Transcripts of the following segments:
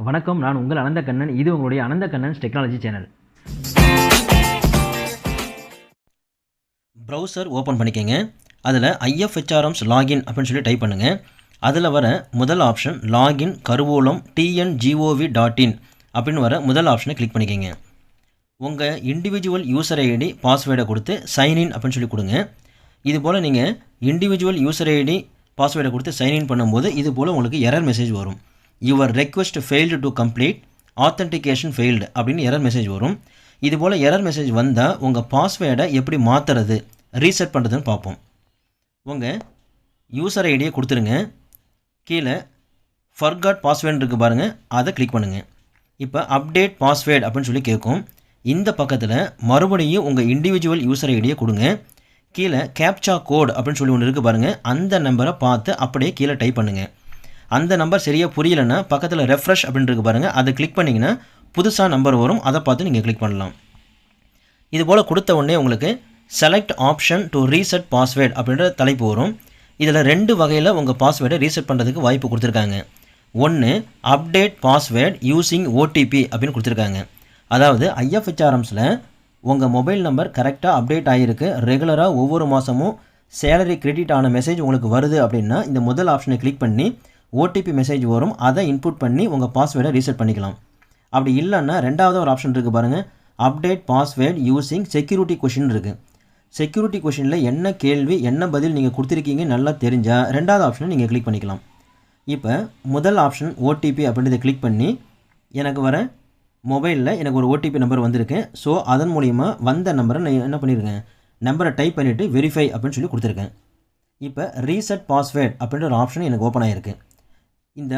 வணக்கம், நான் உங்கள் அனந்த கண்ணன். இது உங்களுடைய அனந்த கண்ணன்ஸ் டெக்னாலஜி சேனல். ப்ரௌசர் ஓப்பன் பண்ணிக்கங்க. அதில் IFHRMS லாகின் அப்படின்னு சொல்லி டைப் பண்ணுங்கள். அதில் வர முதல் ஆப்ஷன் லாகின் கருவூலம் tngov.in அப்படின்னு வர முதல் ஆப்ஷனை கிளிக் பண்ணிக்கங்க. உங்கள் இண்டிவிஜுவல் யூசர் ஐடி பாஸ்வேர்டை கொடுத்து சைன்இன் அப்படின்னு சொல்லி கொடுங்க. இது போல் நீங்கள் இண்டிவிஜுவல் யூசர் ஐடி பாஸ்வேர்டை கொடுத்து சைன்இன் பண்ணும்போது இது போல் உங்களுக்கு எரர் மெசேஜ் வரும். Your request failed to complete authentication failed அப்படின்னு எரர் மெசேஜ் வரும். இது போல் எரர் மெசேஜ் வந்தால் உங்கள் பாஸ்வேர்டை எப்படி மாற்றுறது, ரீசெட் பண்ணுறதுன்னு பார்ப்போம். உங்கள் யூசர் ஐடியை கொடுத்துருங்க. கீழே ஃபர்காட் பாஸ்வேர்டு இருக்குது பாருங்கள், அதை கிளிக் பண்ணுங்கள். இப்போ அப்டேட் பாஸ்வேர்டு அப்படின்னு சொல்லி கேட்கும். இந்த பக்கத்தில் மறுபடியும் உங்கள் இண்டிவிஜுவல் யூசர் ஐடியை கொடுங்க. கீழே கேப்சா கோட் அப்படின்னு சொல்லி ஒன்று இருக்குது பாருங்கள், அந்த நம்பரை பார்த்து அப்படியே கீழே டைப் பண்ணுங்கள். அந்த நம்பர் சரியாக புரியலைன்னா பக்கத்தில் ரெஃப்ரெஷ் அப்படின்னு இருக்குது பாருங்கள், அதை கிளிக் பண்ணிங்கன்னா புதுசாக நம்பர் வரும், அதை பார்த்து நீங்கள் கிளிக் பண்ணலாம். இது போல் கொடுத்த உடனே உங்களுக்கு select option to reset password அப்படின்ற தலைப்பு வரும். இதில் 2 வகையில் உங்கள் பாஸ்வேர்டை ரீசெட் பண்ணுறதுக்கு வாய்ப்பு கொடுத்துருக்காங்க. ஒன்று அப்டேட் பாஸ்வேர்டு யூஸிங் OTP அப்படின்னு கொடுத்துருக்காங்க. அதாவது IFHRMஸில் உங்கள் மொபைல் நம்பர் கரெக்டாக அப்டேட் ஆகிருக்கு, ரெகுலராக ஒவ்வொரு மாதமும் சேலரி கிரெடிட் ஆன மெசேஜ் உங்களுக்கு வருது அப்படின்னா இந்த முதல் ஆப்ஷனை கிளிக் பண்ணி OTP மெசேஜ் வரும், அதை இன்புட் பண்ணி உங்கள் பாஸ்வேர்டை ரீசெட் பண்ணிக்கலாம். அப்படி இல்லைன்னா ரெண்டாவது ஒரு ஆப்ஷன் இருக்குது பாருங்கள், update password using security question இருக்குது. செக்யூரிட்டி கொஷினில் என்ன கேள்வி என்ன பதில் நீங்கள் கொடுத்துருக்கீங்க நல்லா தெரிஞ்சால் ரெண்டாவது ஆப்ஷனை நீங்கள் கிளிக் பண்ணிக்கலாம். இப்போ முதல் ஆப்ஷன் OTP அப்படின்றத கிளிக் பண்ணி எனக்கு வர மொபைலில் எனக்கு ஒரு OTP நம்பர் வந்திருக்கு. ஸோ அதன் மூலிமா வந்த நம்பரை நான் என்ன பண்ணியிருக்கேன், நம்பரை டைப் பண்ணிவிட்டு வெரிஃபை அப்படின்னு சொல்லி கொடுத்துருக்கேன். இப்போ ரீசெட் பாஸ்வேர்டு அப்படின்ற ஒரு ஆப்ஷன் எனக்கு ஓப்பன் ஆகிருக்கு. இந்த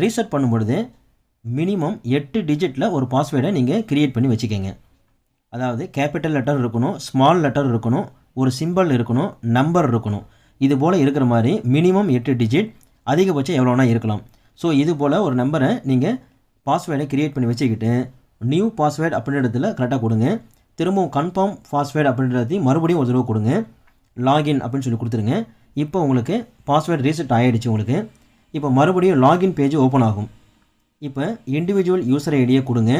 ரீசெட் பண்ணும்பொழுது மினிமம் 8 டிஜிட்டில் ஒரு பாஸ்வேர்டை நீங்கள் க்ரியேட் பண்ணி வச்சுக்கோங்க. அதாவது கேபிட்டல் லெட்டர் இருக்கணும், ஸ்மால் லெட்டர் இருக்கணும், ஒரு சிம்பிள் இருக்கணும், நம்பர் இருக்கணும். இது போல் இருக்கிற மாதிரி மினிமம் 8 டிஜிட், அதிகபட்சம் எவ்வளோனா இருக்கலாம். ஸோ இது போல் ஒரு நம்பரை நீங்கள் பாஸ்வேர்டை க்ரியேட் பண்ணி வச்சுக்கிட்டு நியூ பாஸ்வேர்டு அப்படின்ற இடத்துல கரெக்டாக கொடுங்க. திரும்பவும் கன்ஃபார்ம் பாஸ்வேர்டு அப்படின்றதையும் மறுபடியும் ஒரு தடவை கொடுங்க. லாகின் அப்படின்னு சொல்லி கொடுத்துருங்க. இப்போ உங்களுக்கு பாஸ்வேர்டு ரீசெட் ஆகிடுச்சு. உங்களுக்கு இப்போ மறுபடியும் லாகின் பேஜ் ஓப்பன் ஆகும். இப்போ இண்டிவிஜுவல் யூசர் ஐடியை கொடுங்க.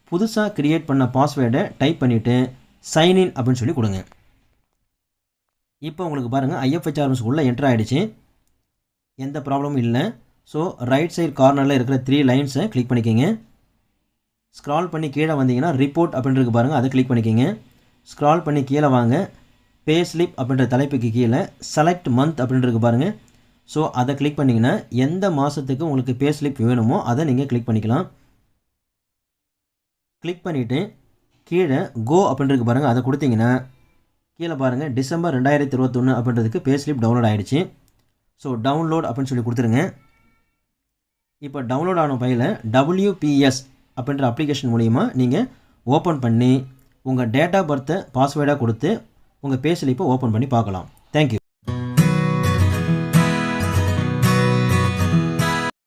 புதுசாக க்ரியேட் பண்ண பாஸ்வேர்டை டைப் பண்ணிவிட்டு சைன்இன் அப்படின்னு சொல்லி கொடுங்க. இப்போ உங்களுக்கு பாருங்கள் IFHRMS உள்ளே என்டர் ஆகிடுச்சு, எந்த ப்ராப்ளமும் இல்லை. ஸோ ரைட் சைட் கார்னரில் இருக்கிற 3 லைன்ஸை கிளிக் பண்ணிக்கோங்க. ஸ்க்ரால் பண்ணி கீழே வந்தீங்கன்னா ரிப்போர்ட் அப்படின்றது பாருங்கள், அதை கிளிக் பண்ணிக்கோங்க. ஸ்க்ரால் பண்ணி கீழே வாங்க, பே ஸ்லிப் அப்படின்ற தலைப்புக்கு கீழே செலக்ட் மந்த் அப்படின்றது பாருங்கள். ஸோ அதை கிளிக் பண்ணிங்கன்னா எந்த மாதத்துக்கு உங்களுக்கு பே ஸ்லிப் வேணுமோ அதை நீங்கள் கிளிக் பண்ணிக்கலாம். கிளிக் பண்ணிவிட்டு கீழே கோ அப்படின்றது பாருங்கள், அதை கொடுத்தீங்கன்னா கீழே பாருங்கள் டிசம்பர் 2021 அப்படின்றதுக்கு பே ஸ்லிப் டவுன்லோட் ஆகிடுச்சு. ஸோ டவுன்லோட் அப்படின்னு சொல்லி கொடுத்துருங்க. இப்போ டவுன்லோட் ஆன ஃபைலை WPS அப்படின்ற அப்ளிகேஷன் மூலிமா நீங்கள் ஓப்பன் பண்ணி உங்கள் டேட் ஆஃப் பர்த்தை பாஸ்வேர்டாக கொடுத்து உங்கள் பே ஸ்லிப்பை ஓப்பன் பண்ணி பார்க்கலாம். தேங்க்யூ.